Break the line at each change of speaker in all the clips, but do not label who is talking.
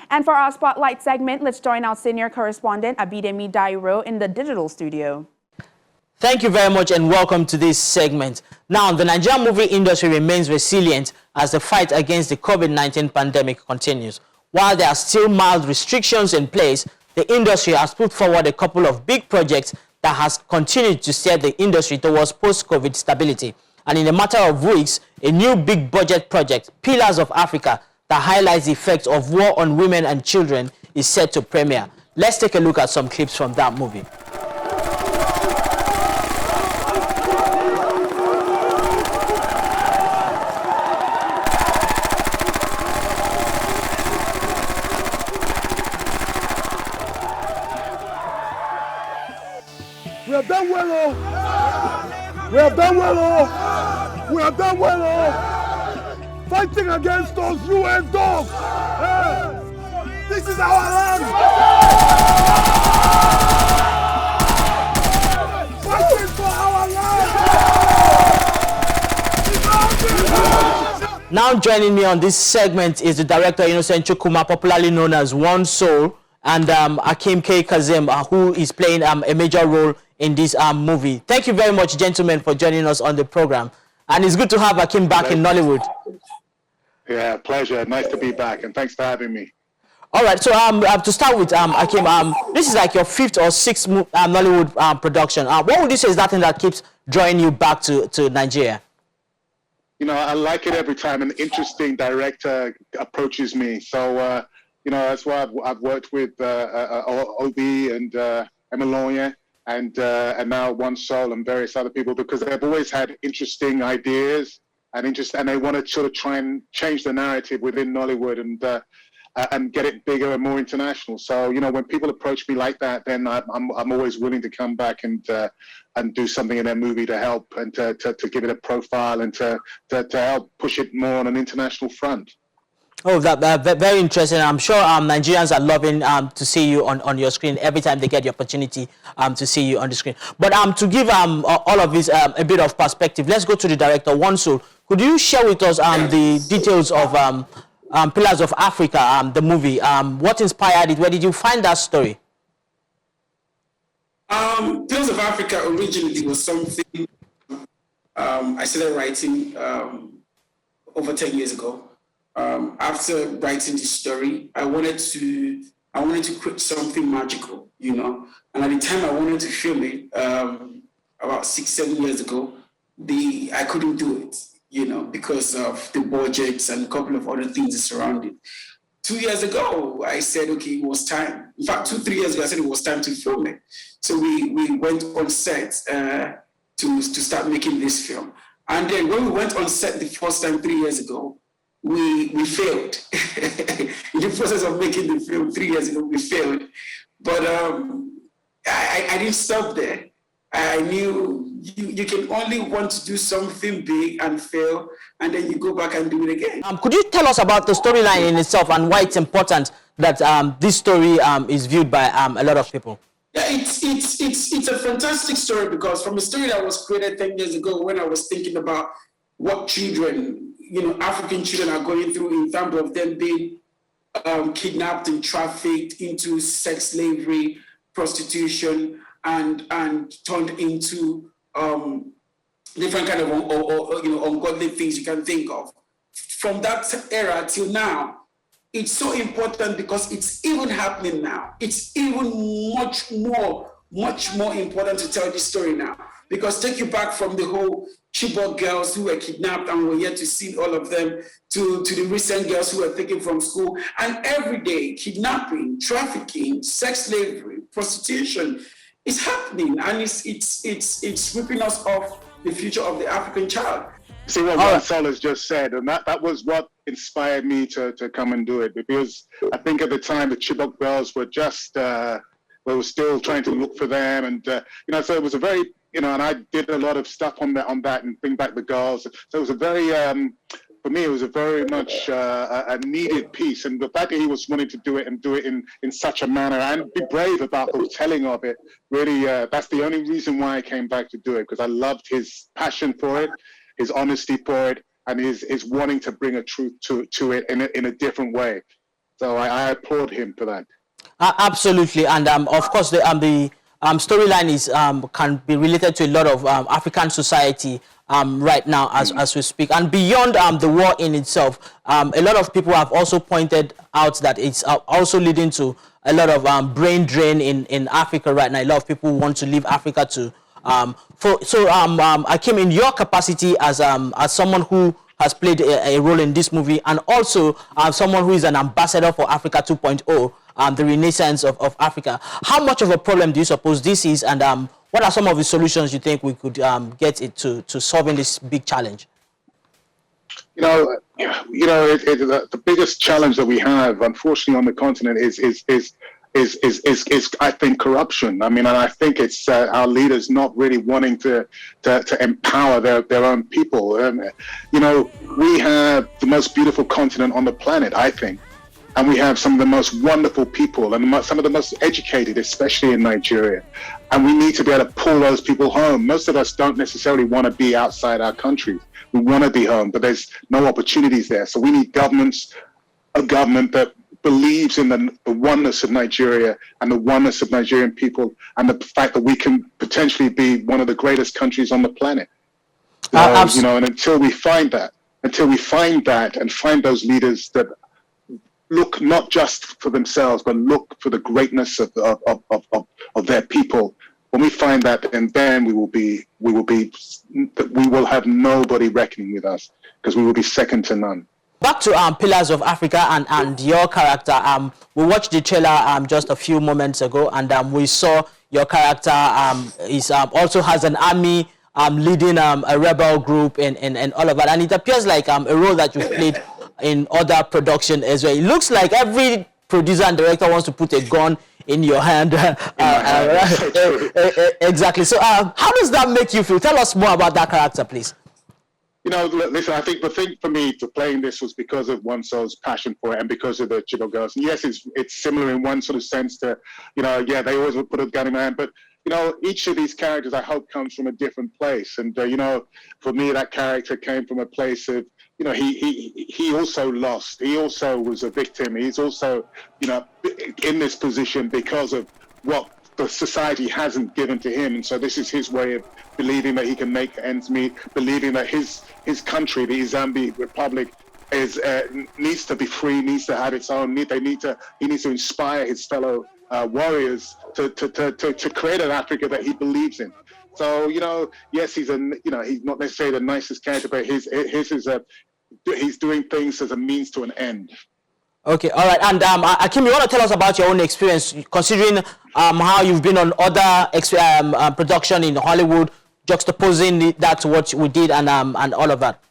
And for our Spotlight segment, let's join our senior correspondent, Abidemi Dairo, in the digital studio.
Thank you very much and welcome to this segment. Now, the Nigerian movie industry remains resilient as the fight against the COVID-19 pandemic continues. While there are still mild restrictions in place, the industry has put forward a couple of big projects that has continued to steer the industry towards post-COVID stability. And in a matter of weeks, a new big budget project, Pillars of Africa, that highlights the effects of war on women and children is set to premiere. Let's take a look at some clips from that movie.
We have done well, oh. We have done well, oh. We have done well, oh. Fighting against those UN dogs. This is our land. Fighting for our land.
Now joining me on this segment is the director Innocent Chukwuma, popularly known as One Soul, and Hakeem Kae-Kazim, who is playing a major role in this movie. Thank you very much, gentlemen, for joining us on the program. And it's good to have Hakeem back in Nollywood.
Yeah, pleasure. Nice to be back, and thanks for having me.
All right, so to start with, Hakeem, this is like your 5th or 6th Nollywood production. What would you say is that thing that keeps drawing you back to Nigeria?
You know, I like it every time an interesting director approaches me. So, you know, that's why I've worked with Obi and Emalonia and now One Soul and various other people, because they've always had interesting ideas and they want to sort of try and change the narrative within Nollywood and get it bigger and more international. So, you know, when people approach me like that, then I'm always willing to come back and do something in their movie to help and to give it a profile and to help push it more on an international front.
Oh, that very interesting. I'm sure Nigerians are loving to see you on your screen every time they get the opportunity to see you on the screen. But to give all of this a bit of perspective, let's go to the director, One Soul. Could you share with us the details of Pillars of Africa, the movie? What inspired it? Where did you find that story?
Pillars of Africa originally was something I started writing over 10 years ago. After writing this story, I wanted to create something magical, you know. And at the time I wanted to film it, about 6-7 years ago, I couldn't do it, you know, because of the budgets and a couple of other things surrounding. 2 years ago, I said, okay, it was time. In fact, 2-3 years ago, I said it was time to film it. So we went on set to start making this film. And then when we went on set the first time 3 years ago, we failed. In the process of making the film 3 years ago, we failed. But I didn't stop there. I knew you can only want to do something big and fail, and then you go back and do it again.
Could you tell us about the storyline in itself and why it's important that this story is viewed by a lot of people?
Yeah, it's a fantastic story, because from a story that was created 10 years ago, when I was thinking about what children, you know, African children are going through in terms of them being kidnapped and trafficked into sex slavery, prostitution, and turned into different kind of you know, ungodly things you can think of. From that era till now, it's so important because it's even happening now. It's even much more important to tell this story now. Because take you back from the whole Chibok girls who were kidnapped and we're yet to see all of them, to the recent girls who were taken from school. And every day, kidnapping, trafficking, sex slavery, prostitution is happening. And it's ripping us off the future of the African child.
See what One Soul has just said, and that was what inspired me to come and do it. Because I think at the time the Chibok girls were just, we were still trying to look for them. And, you know, so it was a very, you know, and I did a lot of stuff on that and bring back the girls. So it was a very, for me, it was a very much a needed piece. And the fact that he was wanting to do it and do it in such a manner and be brave about the telling of it, really, that's the only reason why I came back to do it, because I loved his passion for it, his honesty for it, and his wanting to bring a truth to it in a different way. So I applaud him for that.
Absolutely, and of course the storyline is can be related to a lot of African society right now as we speak, and beyond the war in itself. A lot of people have also pointed out that it's also leading to a lot of brain drain in Africa right now. A lot of people want to leave Africa to Hakeem, in your capacity as someone who has played a role in this movie, and also someone who is an ambassador for Africa 2.0, the renaissance of Africa. How much of a problem do you suppose this is, and what are some of the solutions you think we could get it to solving this big challenge?
The biggest challenge that we have, unfortunately, on the continent is I think corruption. I mean, and I think it's our leaders not really wanting to empower their own people. We have the most beautiful continent on the planet, I think. And we have some of the most wonderful people and some of the most educated, especially in Nigeria. And we need to be able to pull those people home. Most of us don't necessarily want to be outside our countries. We want to be home, but there's no opportunities there. So we need a government that believes in the oneness of Nigeria and the oneness of Nigerian people, and the fact that we can potentially be one of the greatest countries on the planet. And until we find that and find those leaders that look not just for themselves, but look for the greatness of their people. When we find that, and then we will have nobody reckoning with us, because we will be second to none.
Back to Pillars of Africa and your character. We watched the trailer just a few moments ago, and we saw your character also has an army leading a rebel group and all of that, and it appears like a role that you've played in other production as well. It looks like every producer and director wants to put a gun in your hand. Exactly. So how does that make you feel? Tell us more about that character, please.
Listen, I think the thing for me to playing this was because of Wanso's passion for it and because of the Chibok girls. And yes, it's similar in one sort of sense to, they always would put a gun in my hand, but each of these characters, I hope, comes from a different place. And, for me, that character came from a place of, he also lost. He also was a victim. He's also, in this position because of what the society hasn't given to him. And so this is his way of believing that he can make ends meet, believing that his country, the Zambi Republic, needs to be free, needs to have its own. He needs to inspire his fellow warriors to create an Africa that he believes in. So yes, he's not necessarily the nicest character, but he's doing things as a means to an end.
Okay, all right. And Hakeem, you want to tell us about your own experience, considering how you've been on other production in Hollywood, juxtaposing that to what we did and all of that.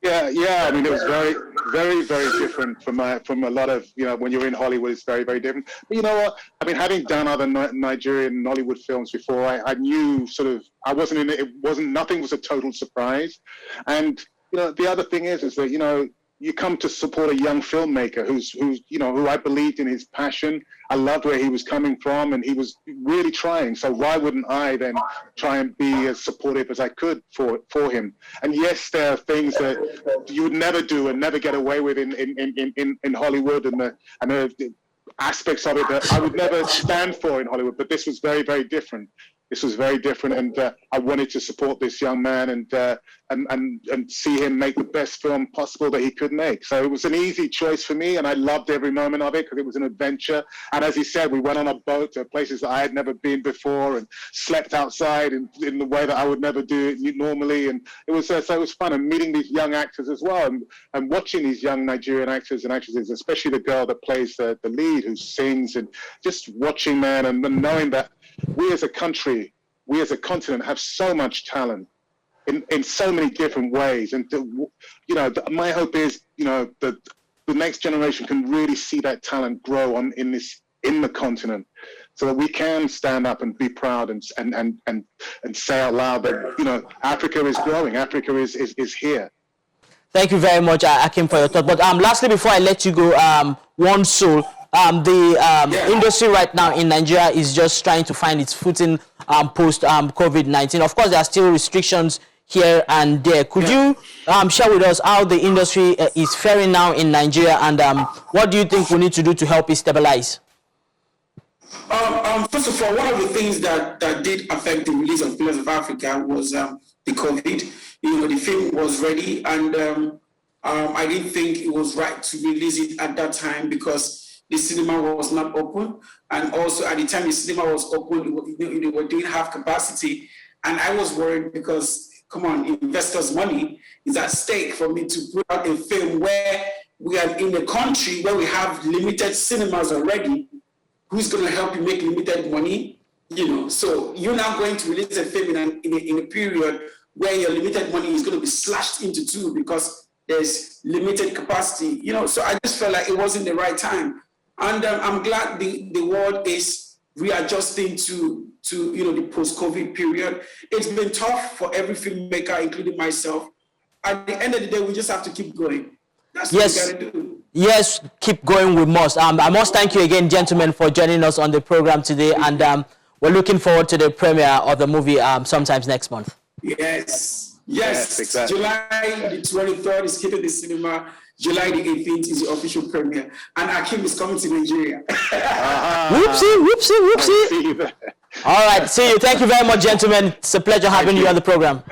Yeah. I mean, it was very, very, very different from a lot of, when you're in Hollywood, it's very, very different. But you know what? I mean, having done other Nigerian Nollywood films before, I knew I wasn't in it. Nothing was a total surprise. And, the other thing is that, you come to support a young filmmaker who I believed in his passion. I loved where he was coming from, and he was really trying. So why wouldn't I then try and be as supportive as I could for him? And yes, there are things that you would never do and never get away with in Hollywood, and the aspects of it that I would never stand for in Hollywood. But this was very, very different. And I wanted to support this young man and see him make the best film possible that he could make. So it was an easy choice for me, and I loved every moment of it because it was an adventure. And as he said, we went on a boat to places that I had never been before and slept outside in the way that I would never do it normally. And it was fun, and meeting these young actors as well, and watching these young Nigerian actors and actresses, especially the girl that plays the lead who sings, and just watching, man, and knowing that we as a country, we as a continent have so much talent in so many different ways. And, my hope is, that the next generation can really see that talent grow in the continent, so that we can stand up and be proud and say out loud that, Africa is growing, Africa is here.
Thank you very much, Hakeem, for your thought. But lastly, before I let you go, Wanso, the industry right now in Nigeria is just trying to find its footing post COVID-19. Of course, there are still restrictions here and there. Could you share with us how the industry is faring now in Nigeria, and What do you think we need to do to help it stabilize?
First of all, one of the things that did affect the release of Pillars of Africa was the COVID. The film was ready, and I didn't think it was right to release it at that time because the cinema was not open, and also at the time the cinema was open, they were doing half capacity, and I was worried because, come on, investors' money is at stake for me to put out a film where we are in a country where we have limited cinemas already. Who's going to help you make limited money? So you're now going to release a film in a period where your limited money is going to be slashed into two because there's limited capacity. So I just felt like it wasn't the right time, and I'm glad the world is readjusting to the post-COVID period. It's been tough for every filmmaker, including myself. At the end of the day, we just have to keep going. That's what we got to do.
Yes, keep going, we must. I must thank you again, gentlemen, for joining us on the program today, and we're looking forward to the premiere of the movie sometimes next month.
Yes,
exactly.
July the 23rd is hitting the cinema. July the 18th is the official premiere, and Hakeem is coming to Nigeria.
Whoopsie. All right, see you. Thank you very much, gentlemen. It's a pleasure having you on the program.